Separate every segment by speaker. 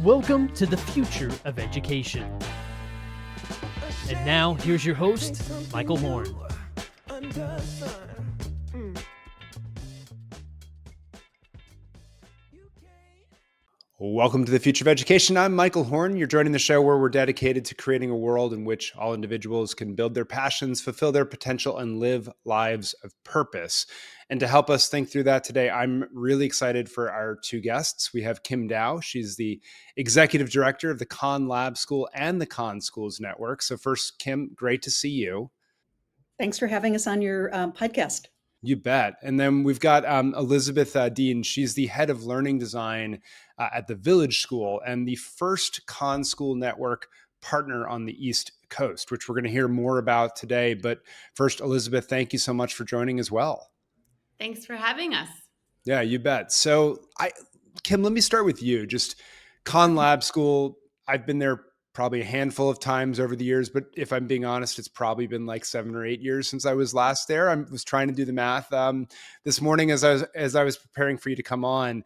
Speaker 1: Welcome to the future of education. And now, here's your host, Michael Horn.
Speaker 2: Welcome to the Future of Education. I'm Michael Horn. You're joining the show where we're dedicated to creating a world in which all individuals can build their passions, fulfill their potential, and live lives of purpose. And to help us think through that today, I'm really excited for our two guests. We have Kim Dow. She's the executive director of the Khan Lab School and the Khan Schools Network. So first, Kim, great to see you.
Speaker 3: Thanks for having us on your podcast.
Speaker 2: You bet. And then we've got Elizabeth Dean. She's the head of learning design at the Village School and the first Khan School Network partner on the East Coast, which we're going to hear more about today. But first, Elizabeth, thank you so much for joining as well.
Speaker 4: Thanks for having us.
Speaker 2: Yeah, you bet. So Kim, let me start with you. Just Khan Lab School, I've been there probably a handful of times over the years, but if I'm being honest, it's probably been like 7 or 8 years since I was last there. I was trying to do the math this morning as I was preparing for you to come on.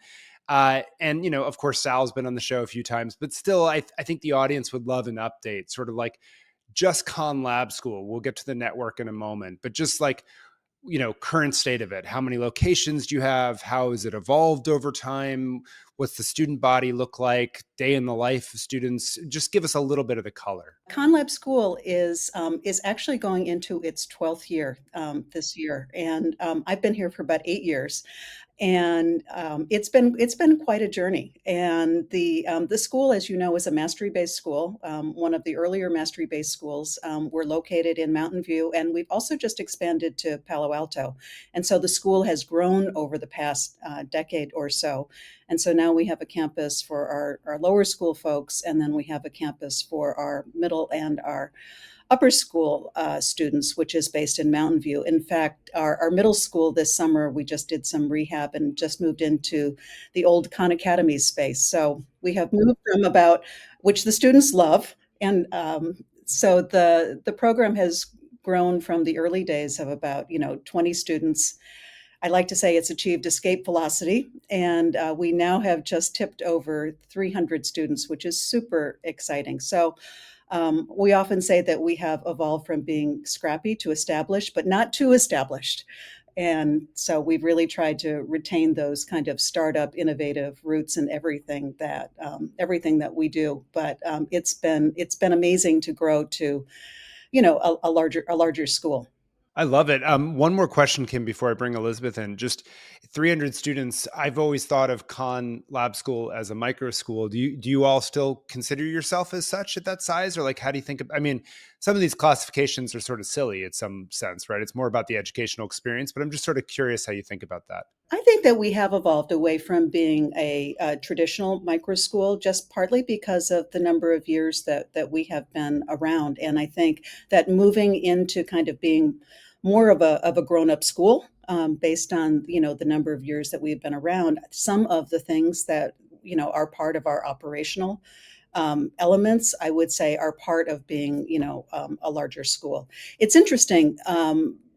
Speaker 2: And, you know, of course, Sal's been on the show a few times, but still, I think the audience would love an update, sort of like just Khan Lab School. We'll get to the network in a moment, but just like, you know, current state of it. How many locations do you have? How has it evolved over time? What's the student body look like? Day in the life of students? Just give us a little bit of the color.
Speaker 3: Khan Lab School is actually going into its 12th year this year, and I've been here for about 8 years. And it's been quite a journey. And the school, as you know, is a mastery-based school. One of the earlier mastery-based schools. We're located in Mountain View, and we've also just expanded to Palo Alto. And so the school has grown over the past decade or so. And so now we have a campus for our lower school folks, and then we have a campus for our middle and our upper school students, which is based in Mountain View. In fact, our middle school this summer, we just did some rehab and just moved into the old Khan Academy space. So we have moved from which the students love. And so the program has grown from the early days of about, 20 students. I like to say it's achieved escape velocity, and we now have just tipped over 300 students, which is super exciting. So we often say that we have evolved from being scrappy to established, but not too established. And so we've really tried to retain those kind of startup, innovative roots in everything that we do. But it's been amazing to grow to, a larger school.
Speaker 2: I love it. One more question, Kim, before I bring Elizabeth in. Just 300 students. I've always thought of Khan Lab School as a micro school. Do you all still consider yourself as such at that size? Or like, how do you think I mean, some of these classifications are sort of silly in some sense, right? It's more about the educational experience, but I'm just sort of curious how you think about that.
Speaker 3: I think that we have evolved away from being a traditional micro school, just partly because of the number of years that we have been around. And I think that moving into kind of being more of a grown-up school, based on, the number of years that we've been around, some of the things that, are part of our operational elements, I would say, are part of being, a larger school. It's interesting.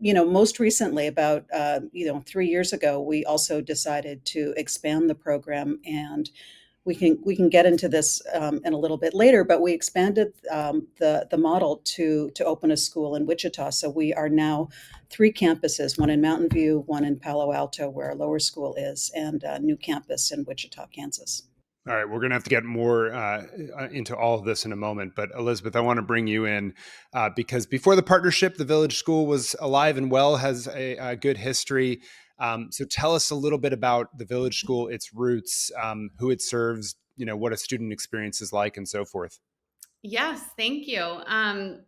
Speaker 3: Most recently, about 3 years ago, we also decided to expand the program, and we can get into this in a little bit later. But we expanded the model to open a school in Wichita. So we are now 3 campuses: one in Mountain View, one in Palo Alto, where our lower school is, and a new campus in Wichita, Kansas.
Speaker 2: All right, we're going to have to get more into all of this in a moment. But Elizabeth, I want to bring you in because before the partnership, the Village School was alive and well, has a good history. So tell us a little bit about the Village School, its roots, who it serves, what a student experience is like, and so forth.
Speaker 4: Yes, thank you.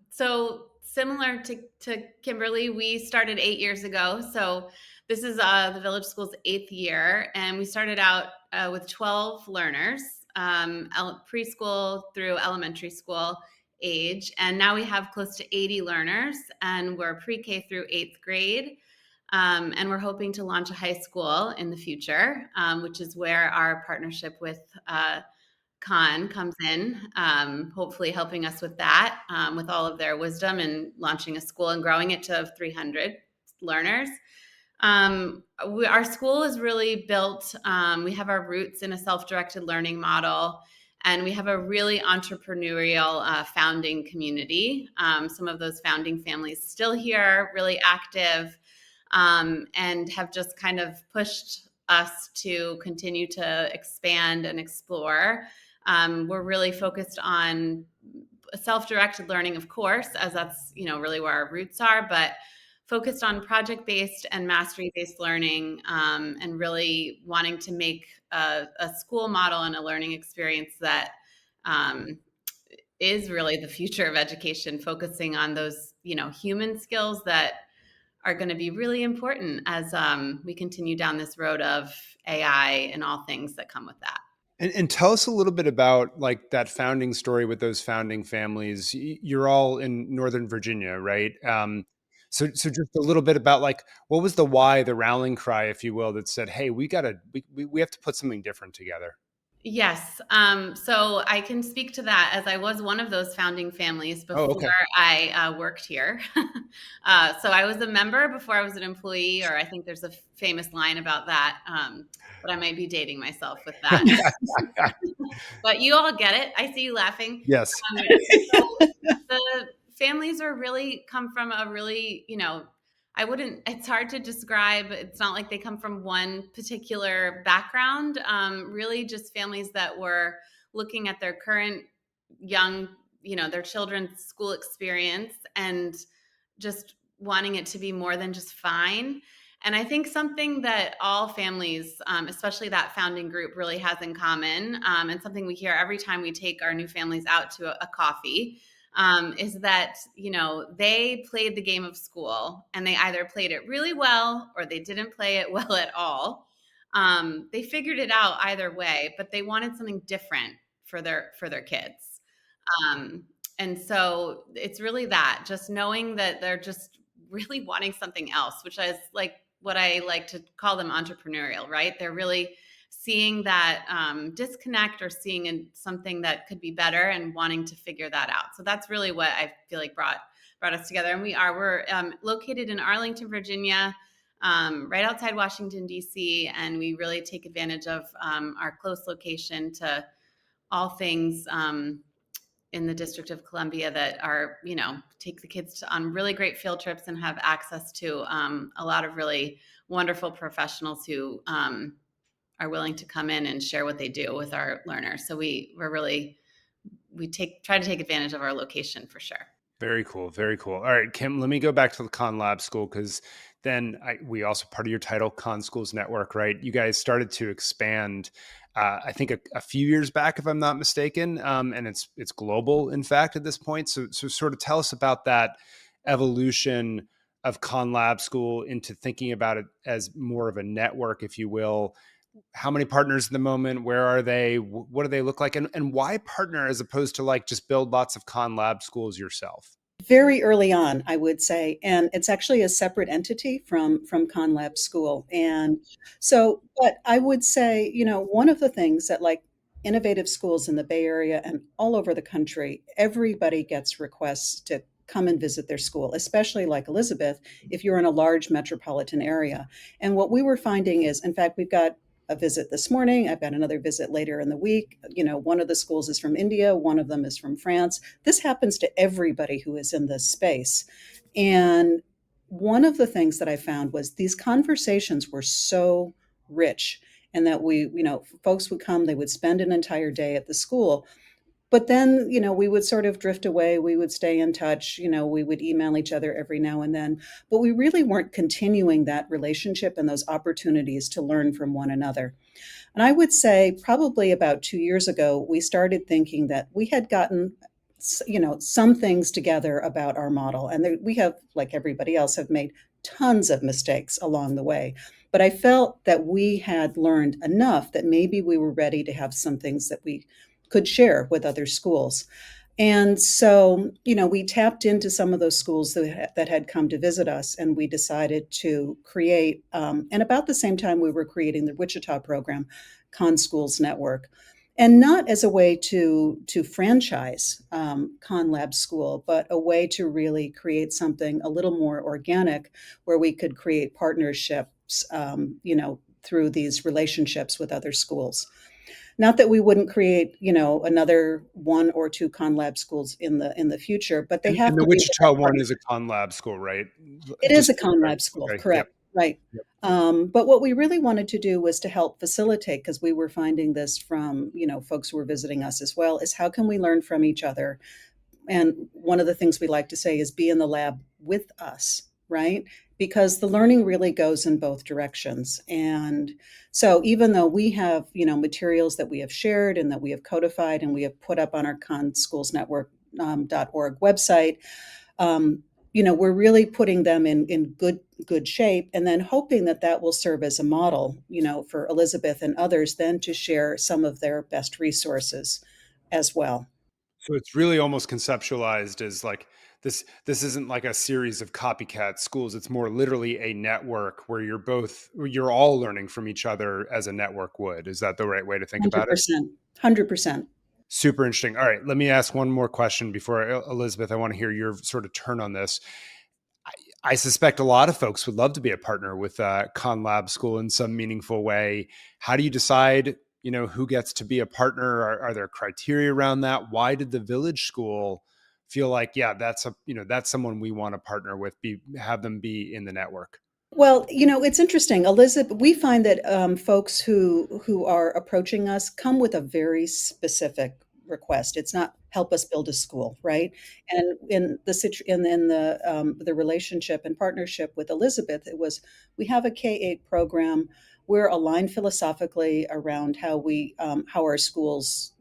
Speaker 4: So similar to Kimberly, we started 8 years ago. So this is the Village School's 8th year, and we started out with 12 learners, preschool through elementary school age, and now we have close to 80 learners, and we're pre-K through 8th grade, and we're hoping to launch a high school in the future, which is where our partnership with Khan comes in, hopefully helping us with that, with all of their wisdom and launching a school and growing it to 300 learners. Our school is really built, we have our roots in a self-directed learning model, And we have a really entrepreneurial founding community. Some of those founding families still here, really active, and have just kind of pushed us to continue to expand and explore. We're really focused on self-directed learning, of course, as that's, really where our roots are, but focused on project-based and mastery-based learning, and really wanting to make a school model and a learning experience that is really the future of education, focusing on those, human skills that are going to be really important as we continue down this road of AI and all things that come with that.
Speaker 2: And tell us a little bit about like that founding story with those founding families. You're all in Northern Virginia, right? So just a little bit about like, what was the why, the rallying cry, if you will, that said, hey, we have to put something different together.
Speaker 4: Yes. So I can speak to that, as I was one of those founding families before
Speaker 2: Oh, okay.
Speaker 4: I worked here. So I was a member before I was an employee, or I think there's a famous line about that, but I might be dating myself with that. But you all get it. I see you laughing.
Speaker 2: Yes.
Speaker 4: So the families are really come from a really, it's hard to describe. It's not like they come from one particular background. Really just families that were looking at their current young, their children's school experience and just wanting it to be more than just fine. And I think something that all families, especially that founding group, really has in common, and something we hear every time we take our new families out to a coffee, is that, they played the game of school, and they either played it really well or they didn't play it well at all. They figured it out either way, but they wanted something different for their kids. And so it's really that, just knowing that they're just really wanting something else, which is like what I like to call them entrepreneurial, right? They're really seeing that disconnect, or seeing something that could be better and wanting to figure that out. So that's really what I feel like brought us together. And we're located in Arlington, Virginia, right outside Washington, D.C. And we really take advantage of our close location to all things in the District of Columbia that are, take the kids on really great field trips and have access to a lot of really wonderful professionals who are willing to come in and share what they do with our learners. So we try to take advantage of our location for sure.
Speaker 2: Very cool. Very cool. All right, Kim, let me go back to the Khan Lab School, because then we also, part of your title, Khan Schools Network, right? You guys started to expand, I think a few years back, if I'm not mistaken. And it's global, in fact, at this point. So sort of tell us about that evolution of Khan Lab School into thinking about it as more of a network, if you will. How many partners at the moment? Where are they? What do they look like? And why partner as opposed to like just build lots of Khan Lab schools yourself?
Speaker 3: Very early on, I would say, and it's actually a separate entity from Khan Lab School. And so, but I would say, one of the things that, like, innovative schools in the Bay Area and all over the country, everybody gets requests to come and visit their school, especially like Elizabeth, if you're in a large metropolitan area. And what we were finding is, in fact, we've got a visit this morning. I've got another visit later in the week. One of the schools is from India, one of them is from France. This happens to everybody who is in this space. And one of the things that I found was these conversations were so rich, and that folks would come, they would spend an entire day at the school. But then, we would sort of drift away. We would stay in touch. We would email each other every now and then. But we really weren't continuing that relationship and those opportunities to learn from one another. And I would say probably about 2 years ago, we started thinking that we had gotten, some things together about our model. And we have, like everybody else, have made tons of mistakes along the way. But I felt that we had learned enough that maybe we were ready to have some things that we could share with other schools. And so, we tapped into some of those schools that had come to visit us, and we decided to create, and about the same time we were creating the Wichita program, Khan Schools Network. And not as a way to franchise Khan Lab School, but a way to really create something a little more organic, where we could create partnerships, through these relationships with other schools. Not that we wouldn't create, another one or two ConLab schools in the future, but they have
Speaker 2: And the
Speaker 3: to be the
Speaker 2: Wichita
Speaker 3: right
Speaker 2: one
Speaker 3: partner.
Speaker 2: is a ConLab school, right?
Speaker 3: It is a
Speaker 2: Just right.
Speaker 3: ConLab school,
Speaker 2: Okay. Yep.
Speaker 3: correct, right.
Speaker 2: Yep.
Speaker 3: But what we really wanted to do was to help facilitate, because we were finding this from, folks who were visiting us as well, is how can we learn from each other? And one of the things we like to say is be in the lab with us, right? Because the learning really goes in both directions. And so even though we have, materials that we have shared and that we have codified and we have put up on our conschoolsnetwork.org website, um, we're really putting them in good shape, and then hoping that that will serve as a model, for Elizabeth and others then to share some of their best resources as well.
Speaker 2: So it's really almost conceptualized as like this isn't like a series of copycat schools. It's more literally a network where you're all learning from each other as a network would. Is that the right way to think about it?
Speaker 3: 100%. 100%.
Speaker 2: Super interesting. All right, let me ask one more question before Elizabeth, I want to hear your sort of turn on this. I suspect a lot of folks would love to be a partner with ConLab School in some meaningful way. How do you decide, who gets to be a partner? Are there criteria around that? Why did the Village School feel like, yeah, that's someone we want to partner with, have them be in the network?
Speaker 3: Well, it's interesting, Elizabeth. We find that folks who are approaching us come with a very specific request. It's not help us build a school, right? And in the relationship and partnership with Elizabeth, it was we have a K-8 program. We're aligned philosophically around how our schools,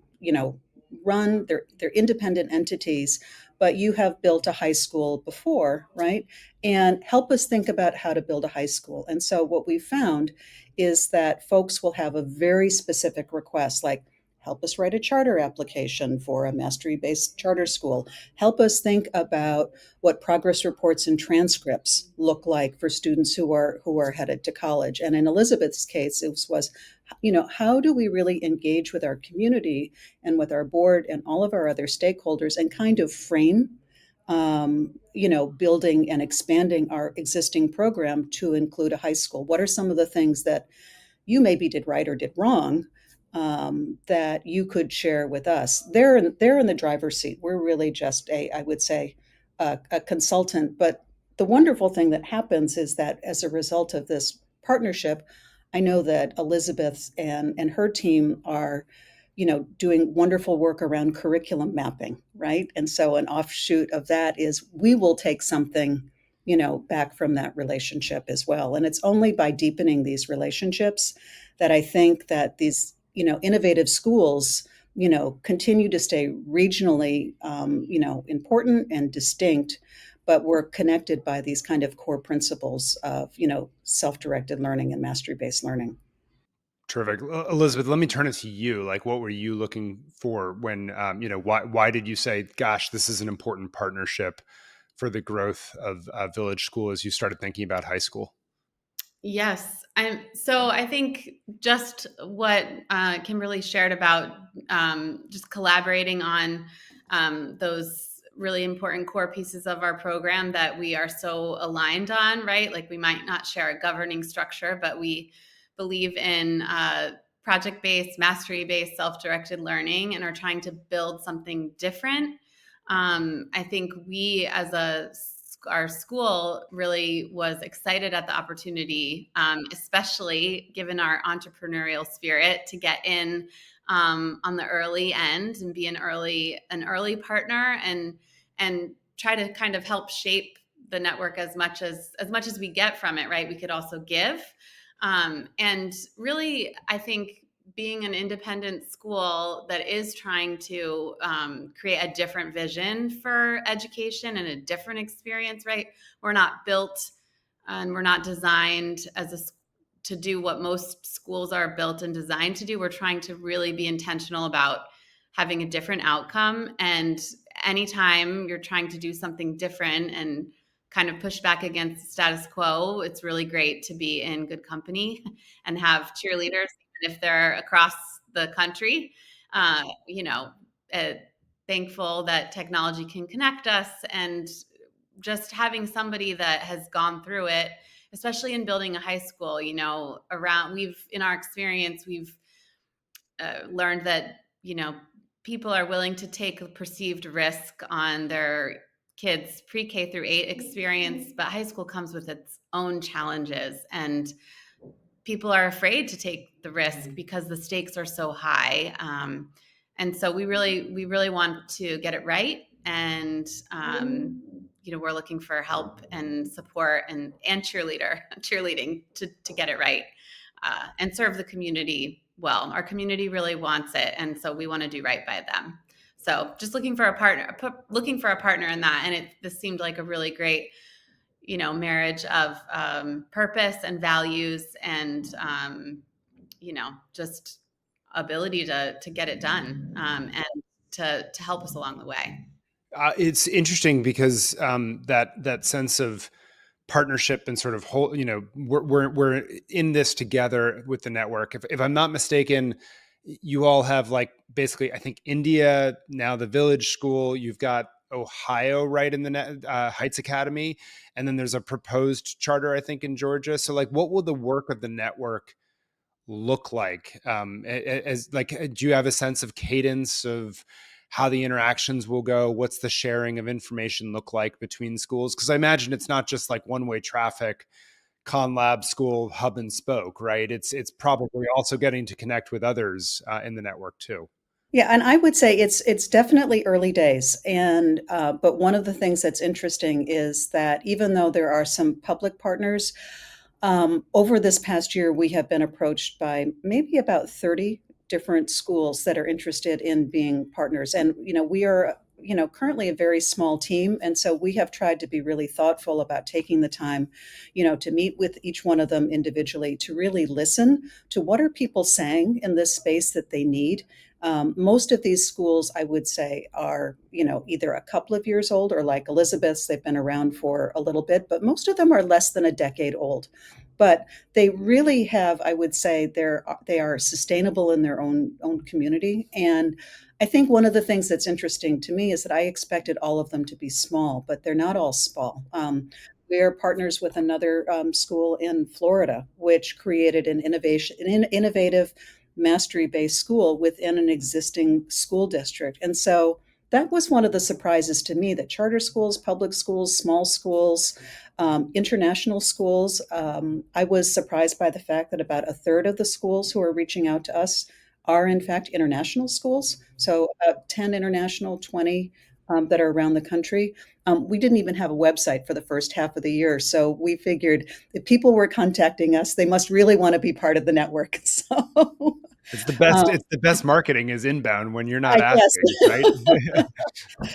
Speaker 3: run. They're independent entities, but you have built a high school before, right? And help us think about how to build a high school. And so what we found is that folks will have a very specific request, like help us write a charter application for a mastery-based charter school. Help us think about what progress reports and transcripts look like for students who are headed to college. And in Elizabeth's case, it was, how do we really engage with our community and with our board and all of our other stakeholders and kind of frame building and expanding our existing program to include a high school? What are some of the things that you maybe did right or did wrong, that you could share with us? They're in the driver's seat. We're really just I would say, a consultant. But the wonderful thing that happens is that as a result of this partnership, I know that Elizabeth and her team are doing wonderful work around curriculum mapping, right? And so an offshoot of that is we will take something, back from that relationship as well. And it's only by deepening these relationships that I think that these, innovative schools, continue to stay regionally, important and distinct, but we're connected by these kind of core principles of, self-directed learning and mastery-based learning.
Speaker 2: Terrific. Elizabeth, let me turn it to you. Like, what were you looking for when, why did you say, gosh, this is an important partnership for the growth of Village School as you started thinking about high school?
Speaker 4: Yes. So I think just what Kimberly shared about just collaborating on those really important core pieces of our program that we are so aligned on, right? Like we might not share a governing structure, but we believe in project-based, mastery-based, self-directed learning and are trying to build something different. I think we as our school really was excited at the opportunity, especially given our entrepreneurial spirit, to get in on the early end and be an early partner and try to kind of help shape the network as much as we get from it. Right, we could also give, and really, I think being an independent school that is trying to create a different vision for education and a different experience, right? We're not built and we're not designed to do what most schools are built and designed to do. We're trying to really be intentional about having a different outcome. And anytime you're trying to do something different and kind of push back against the status quo, it's really great to be in good company and have cheerleaders, if they're across the country. uh, you know, uh, Thankful that technology can connect us, and just having somebody that has gone through it, especially in building a high school, in our experience, we've learned that, people are willing to take a perceived risk on their kids' pre-K through 8 experience, but high school comes with its own challenges, and people are afraid to take the risk because the stakes are so high. And so we really want to get it right. And, we're looking for help and support and cheerleading to get it right, and serve the community well. Our community really wants it. And so we want to do right by them. So just looking for a partner in that. And this seemed like a really great, marriage of purpose and values and, just ability to get it done, and to help us along the way.
Speaker 2: It's interesting because that sense of partnership and sort of whole, we're in this together with the network. If I'm not mistaken, you all have like basically, I think India, now the Village School, you've got Ohio right in the Heights Academy, and then there's a proposed charter, I think, in Georgia. So like, what will the work of the network look like? Do you have a sense of cadence of how the interactions will go? What's the sharing of information look like between schools? Because I imagine it's not just like one-way traffic, ConLab school hub and spoke, right? It's probably also getting to connect with others in the network too.
Speaker 3: Yeah, and I would say it's definitely early days, and but one of the things that's interesting is that even though there are some public partners, over this past year we have been approached by maybe about 30 different schools that are interested in being partners, and we are currently a very small team, and so we have tried to be really thoughtful about taking the time to meet with each one of them individually to really listen to what are people saying in this space that they need. Most of these schools, I would say, are, either a couple of years old or like Elizabeth's, they've been around for a little bit, but most of them are less than a decade old. But they really have, I would say, they are sustainable in their own community. And I think one of the things that's interesting to me is that I expected all of them to be small, but they're not all small. We are partners with another school in Florida, which created an innovative mastery-based school within an existing school district. And so that was one of the surprises to me, that charter schools, public schools, small schools, international schools. I was surprised by the fact that about a third of the schools who are reaching out to us are in fact international schools. So about 10 international, 20 that are around the country. We didn't even have a website for the first half of the year. So we figured if people were contacting us, they must really want to be part of the network. So
Speaker 2: it's the best. It's the best marketing is inbound when you're not
Speaker 3: I guess.
Speaker 2: asking, right?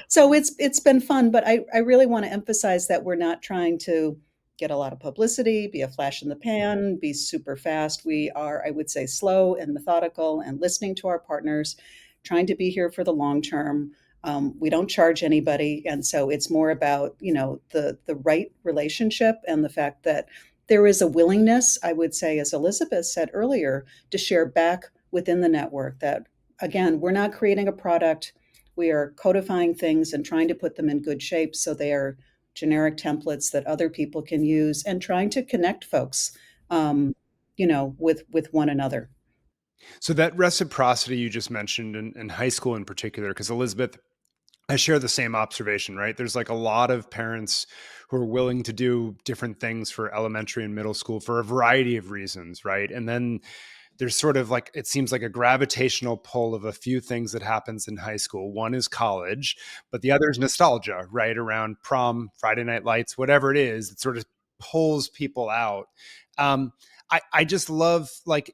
Speaker 3: So it's been fun, but I really want to emphasize that we're not trying to get a lot of publicity, be a flash in the pan, be super fast. We are, I would say, slow and methodical and listening to our partners, trying to be here for the long term. We don't charge anybody. And so it's more about, the right relationship and the fact that there is a willingness, I would say, as Elizabeth said earlier, to share back within the network that, again, we're not creating a product. We are codifying things and trying to put them in good shape so they are generic templates that other people can use, and trying to connect folks, with one another.
Speaker 2: So that reciprocity you just mentioned in high school in particular, because Elizabeth, I share the same observation, right? There's like a lot of parents who are willing to do different things for elementary and middle school for a variety of reasons, right? And then there's sort of like, it seems like a gravitational pull of a few things that happens in high school. One is college, but the other is nostalgia, right? Around prom, Friday Night Lights, whatever it is, it sort of pulls people out. I just love like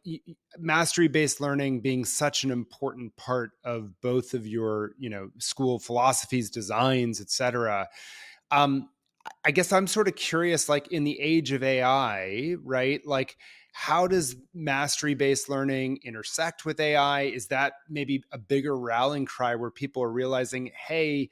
Speaker 2: mastery-based learning being such an important part of both of your, school philosophies, designs, et cetera. I guess I'm sort of curious, like in the age of AI, right? Like, how does mastery-based learning intersect with AI? Is that maybe a bigger rallying cry where people are realizing, hey,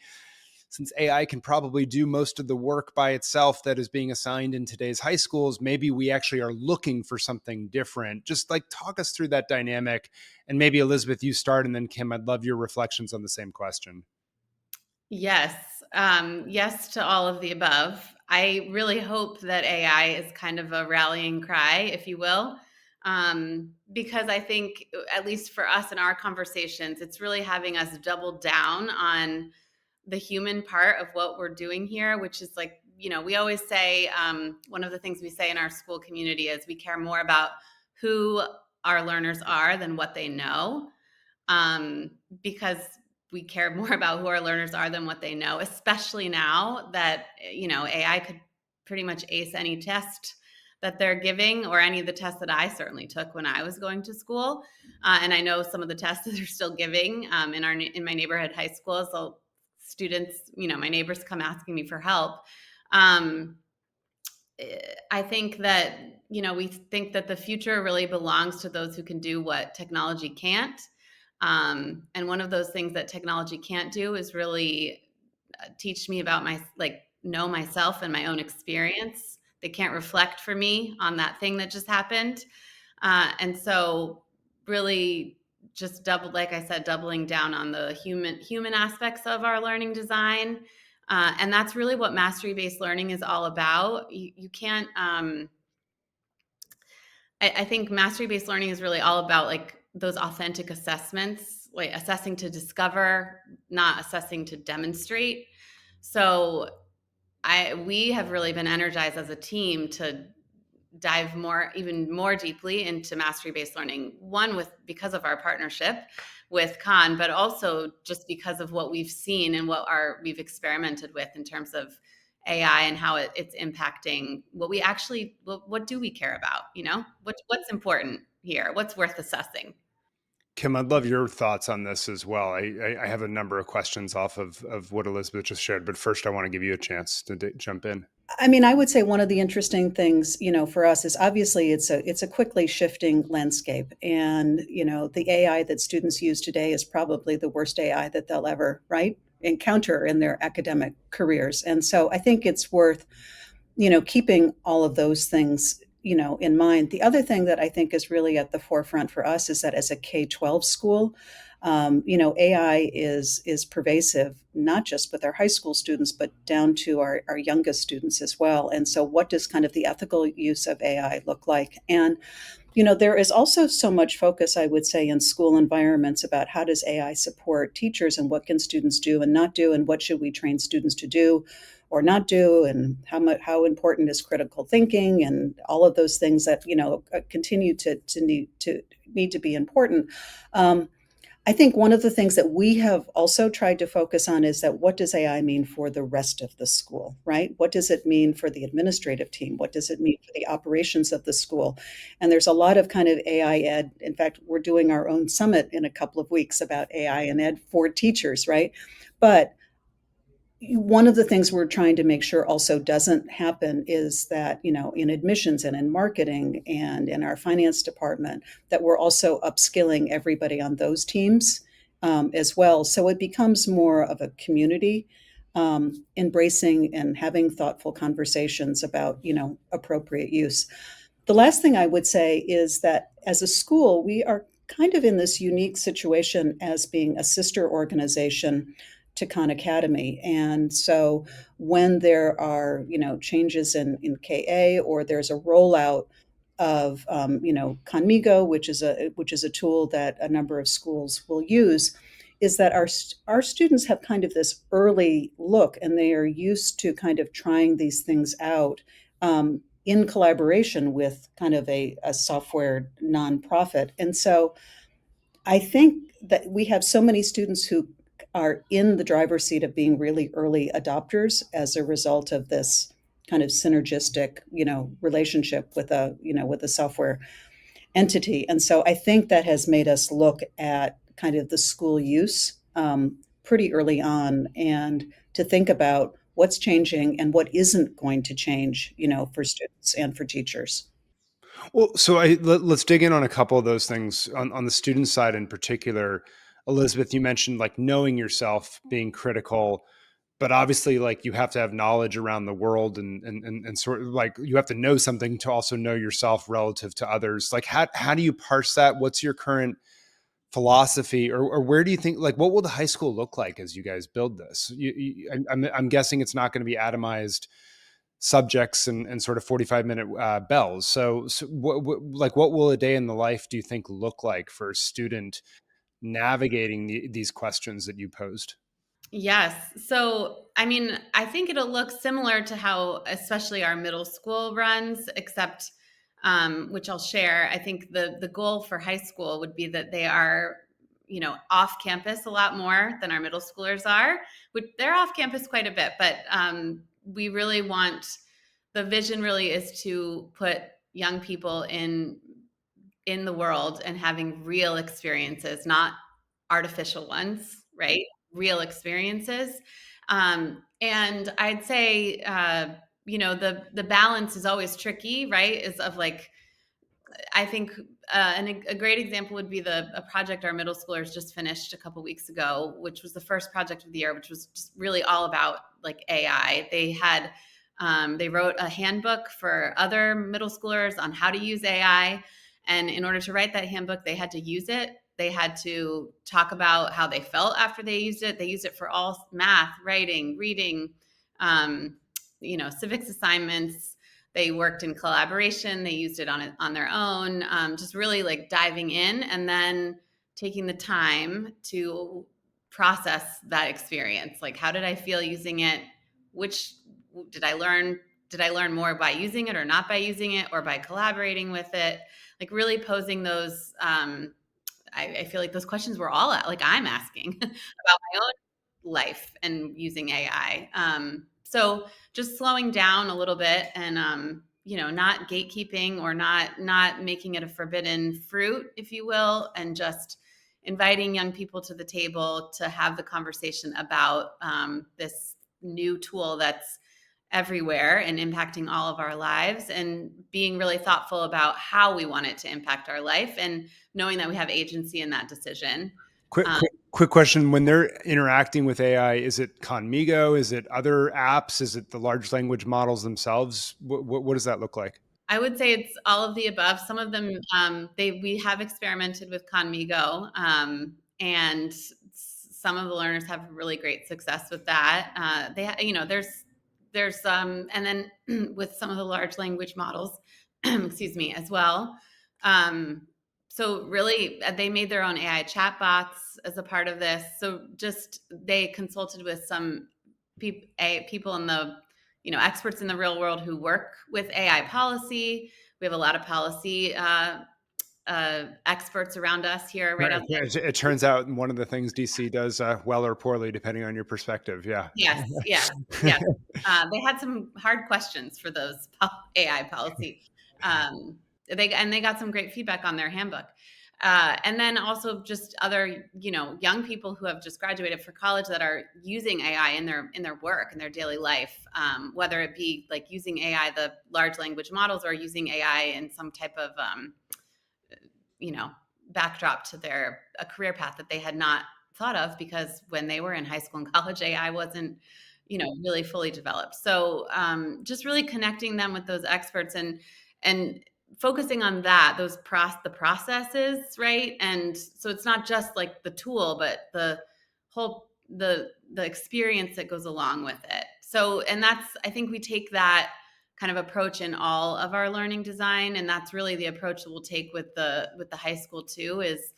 Speaker 2: since AI can probably do most of the work by itself that is being assigned in today's high schools, maybe we actually are looking for something different? Just like talk us through that dynamic. And maybe Elizabeth, you start, and then Kim, I'd love your reflections on the same question.
Speaker 4: Yes. Yes to all of the above. I really hope that AI is kind of a rallying cry, if you will. because I think, at least for us in our conversations, it's really having us double down on the human part of what we're doing here, which is like, we always say, one of the things we say in our school community is we care more about who our learners are than what they know, because we care more about who our learners are than what they know, especially now that, AI could pretty much ace any test that they're giving, or any of the tests that I certainly took when I was going to school. And I know some of the tests that they're still giving in my neighborhood high schools. So students, my neighbors come asking me for help. I think that, we think that the future really belongs to those who can do what technology can't. And one of those things that technology can't do is really teach me about know myself and my own experience. They can't reflect for me on that thing that just happened. And so really just doubling down on the human aspects of our learning design. And that's really what mastery-based learning is all about. You can't, I think mastery-based learning is really all about those authentic assessments, like assessing to discover, not assessing to demonstrate. So we have really been energized as a team to dive even more deeply into mastery-based learning. One, because of our partnership with Khan, but also just because of what we've seen and we've experimented with in terms of AI and how it's impacting what do we care about? What's important here? What's worth assessing?
Speaker 2: Kim, I'd love your thoughts on this as well. I have a number of questions off of what Elizabeth just shared, but first I want to give you a chance to jump in.
Speaker 3: I mean, I would say one of the interesting things, for us is obviously it's a quickly shifting landscape, and the AI that students use today is probably the worst AI that they'll ever encounter in their academic careers. And so I think it's worth, keeping all of those things, in mind. The other thing that I think is really at the forefront for us is that as a K-12 school, AI is pervasive, not just with our high school students, but down to our youngest students as well. And so what does kind of the ethical use of AI look like? And, there is also so much focus, I would say, in school environments about how does AI support teachers and what can students do and not do, and what should we train students to do or not do, and how important is critical thinking, and all of those things that, continue to need to be important. I think one of the things that we have also tried to focus on is that what does AI mean for the rest of the school, right? What does it mean for the administrative team? What does it mean for the operations of the school? And there's a lot of kind of AI ed. In fact, we're doing our own summit in a couple of weeks about AI and ed for teachers, right? But one of the things we're trying to make sure also doesn't happen is that, in admissions and in marketing and in our finance department, that we're also upskilling everybody on those teams as well. So it becomes more of a community embracing and having thoughtful conversations about, appropriate use. The last thing I would say is that as a school, we are kind of in this unique situation as being a sister organization to Khan Academy. And so when there are, changes in KA, or there's a rollout of, Khanmigo, which is a tool that a number of schools will use, is that our students have kind of this early look, and they are used to kind of trying these things out in collaboration with kind of a software nonprofit. And so I think that we have so many students who are in the driver's seat of being really early adopters as a result of this kind of synergistic, relationship with a software entity. And so I think that has made us look at kind of the school use pretty early on, and to think about what's changing and what isn't going to change, for students and for teachers.
Speaker 2: Well, so let's dig in on a couple of those things on the student side in particular. Elizabeth, you mentioned knowing yourself, being critical, but obviously you have to have knowledge around the world, and sort of you have to know something to also know yourself relative to others. How do you parse that? What's your current philosophy, or where do you think, what will the high school look like as you guys build this? I'm guessing it's not going to be atomized subjects and sort of 45-minute bells. So what will a day in the life do you think look like for a student navigating these questions that you posed?
Speaker 4: Yes. So, I mean, I think it'll look similar to how, especially our middle school runs, except, which I'll share. I think the goal for high school would be that they are, off campus a lot more than our middle schoolers are. They're off campus quite a bit, but we really want, the vision really is to put young people in the world and having real experiences, not artificial ones, right? Real experiences. And I'd say, the balance is always tricky, right? Is of like, I think a great example would be a project our middle schoolers just finished a couple weeks ago, which was the first project of the year, which was just really all about like AI. They wrote a handbook for other middle schoolers on how to use AI. And in order to write that handbook, they had to use it. They had to talk about how they felt after they used it. They used it for all math, writing, reading, civics assignments. They worked in collaboration. They used it on their own, just really like diving in and then taking the time to process that experience. Like, how did I feel using it? Which did I learn? Did I learn more by using it or not by using it or by collaborating with it? Like really posing those, I feel like those questions were all like I'm asking about my own life and using AI. So just slowing down a little bit and, not gatekeeping or not making it a forbidden fruit, if you will, and just inviting young people to the table to have the conversation about this new tool that's everywhere and impacting all of our lives, and being really thoughtful about how we want it to impact our life and knowing that we have agency in that decision.
Speaker 2: Quick question. When they're interacting with AI, is it Conmigo? Is it other apps? Is it the large language models themselves? What does that look like?
Speaker 4: I would say it's all of the above. Some of them, we have experimented with Conmigo, and some of the learners have really great success with that. There's and then with some of the large language models, excuse me, as well. So really, they made their own AI chatbots as a part of this. So just they consulted with some people in the, experts in the real world who work with AI policy. We have a lot of policy experts around us here. Right.
Speaker 2: It turns out one of the things DC does well or poorly, depending on your perspective. Yeah.
Speaker 4: Yes. They had some hard questions for those AI policy. They got some great feedback on their handbook. And then also just other, young people who have just graduated for college that are using AI in their work, in their daily life, whether it be like using AI, the large language models, or using AI in some type of, backdrop to a career path that they had not thought of, because when they were in high school and college, AI wasn't, really fully developed. So just really connecting them with those experts and focusing on that, the processes, right? And so it's not just like the tool, but the whole, the experience that goes along with it. So, and I think we take that kind of approach in all of our learning design. And that's really the approach that we'll take with the high school too, is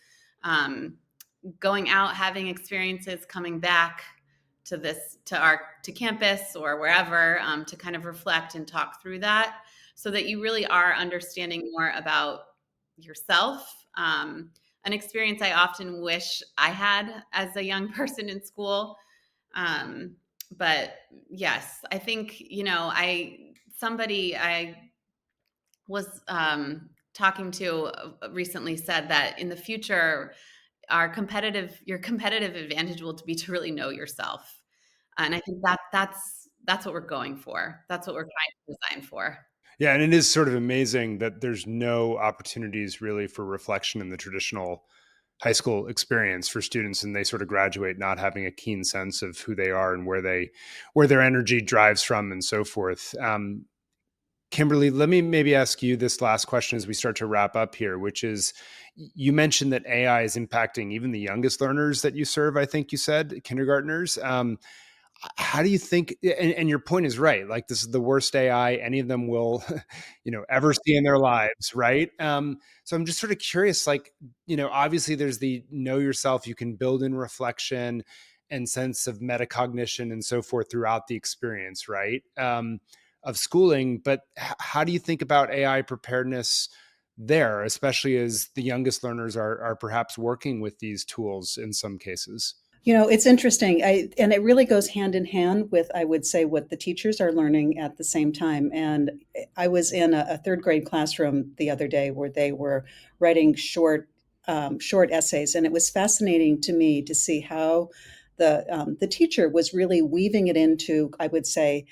Speaker 4: going out, having experiences, coming back to campus or wherever, to kind of reflect and talk through that, so that you really are understanding more about yourself. An experience I often wish I had as a young person in school. But yes, I think, somebody I was talking to recently said that in the future, your competitive advantage will be to really know yourself. And I think that's what we're going for. That's what we're trying to design for.
Speaker 2: Yeah, and it is sort of amazing that there's no opportunities really for reflection in the traditional high school experience for students, and they sort of graduate not having a keen sense of who they are and where their energy drives from and so forth. Kimberly, let me maybe ask you this last question as we start to wrap up here, which is, you mentioned that AI is impacting even the youngest learners that you serve. I think you said kindergartners. how do you think, and your point is right, like this is the worst AI any of them will, ever see in their lives, right? So I'm just sort of curious, like, obviously there's the know yourself, you can build in reflection and sense of metacognition and so forth throughout the experience, right? Of schooling, but how do you think about AI preparedness there, especially as the youngest learners are perhaps working with these tools in some cases?
Speaker 3: It's interesting. And it really goes hand in hand with, I would say, what the teachers are learning at the same time. And I was in a third grade classroom the other day where they were writing short essays, and it was fascinating to me to see how the teacher was really weaving it into, I would say,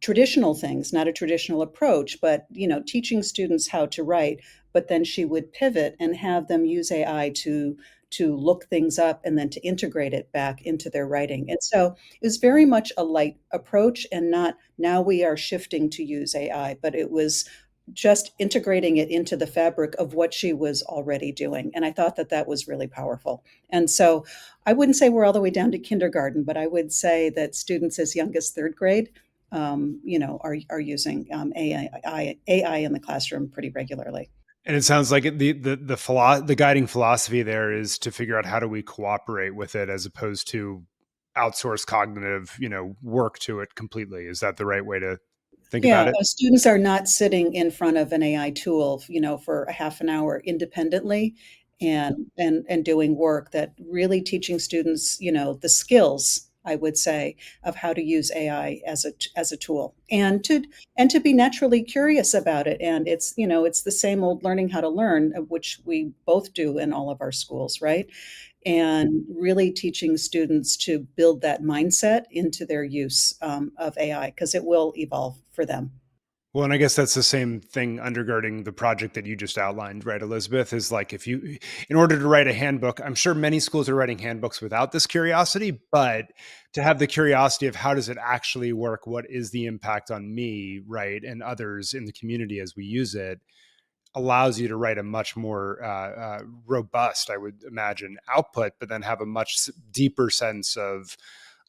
Speaker 3: traditional things, not a traditional approach, but teaching students how to write. But then she would pivot and have them use AI to look things up and then to integrate it back into their writing. And so it was very much a light approach, and not now we are shifting to use AI, but it was just integrating it into the fabric of what she was already doing. And I thought that that was really powerful. And so I wouldn't say we're all the way down to kindergarten, but I would say that students as young as third grade, are using AI in the classroom pretty regularly.
Speaker 2: And it sounds like the guiding philosophy there is to figure out how do we cooperate with it as opposed to outsource cognitive, work to it completely. Is that the right way to think about
Speaker 3: Yeah,
Speaker 2: it?
Speaker 3: students are not sitting in front of an AI tool, for a half an hour independently and doing work. That really teaching students, the skills, I would say, of how to use AI as a tool, and to be naturally curious about it. And it's the same old learning how to learn, which we both do in all of our schools, right? And really teaching students to build that mindset into their use of AI, because it will evolve for them.
Speaker 2: Well, and I guess that's the same thing undergirding the project that you just outlined, right, Elizabeth? Is like in order to write a handbook, I'm sure many schools are writing handbooks without this curiosity, but to have the curiosity of how does it actually work? What is the impact on me, right, and others in the community as we use it, allows you to write a much more robust, I would imagine, output, but then have a much deeper sense of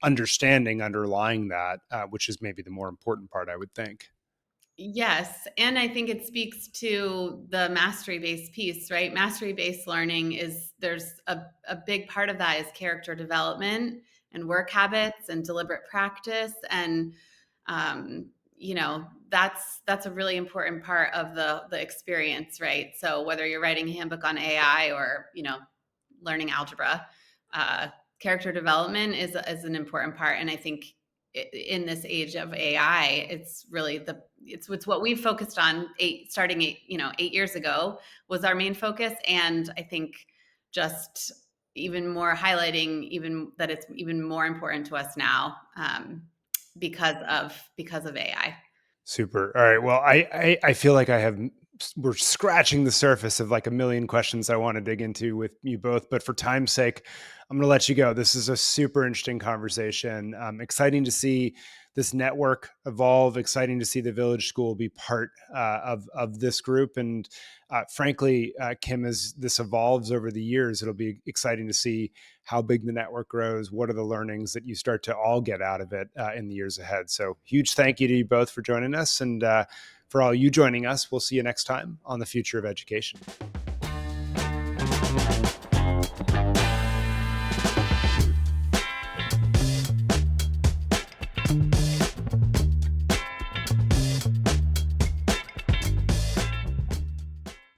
Speaker 2: understanding underlying that, which is maybe the more important part, I would think.
Speaker 4: Yes. And I think it speaks to the mastery based piece, right? Mastery based learning there's a big part of that is character development and work habits and deliberate practice. And, that's a really important part of the experience, right? So whether you're writing a handbook on AI or, learning algebra, character development is an important part. And I think in this age of AI, it's really it's what we've focused on starting 8 years ago was our main focus. And I think just even more highlighting even that it's even more important to us now, because of AI.
Speaker 2: Super. All right. Well, I feel like we're scratching the surface of like a million questions I want to dig into with you both, but for time's sake, I'm going to let you go. This is a super interesting conversation. Exciting to see this network evolve. Exciting to see the Village School be part of this group. And frankly, Kim, as this evolves over the years, it'll be exciting to see how big the network grows. What are the learnings that you start to all get out of it in the years ahead? So huge thank you to you both for joining us. And for all you joining us, we'll see you next time on The Future of Education.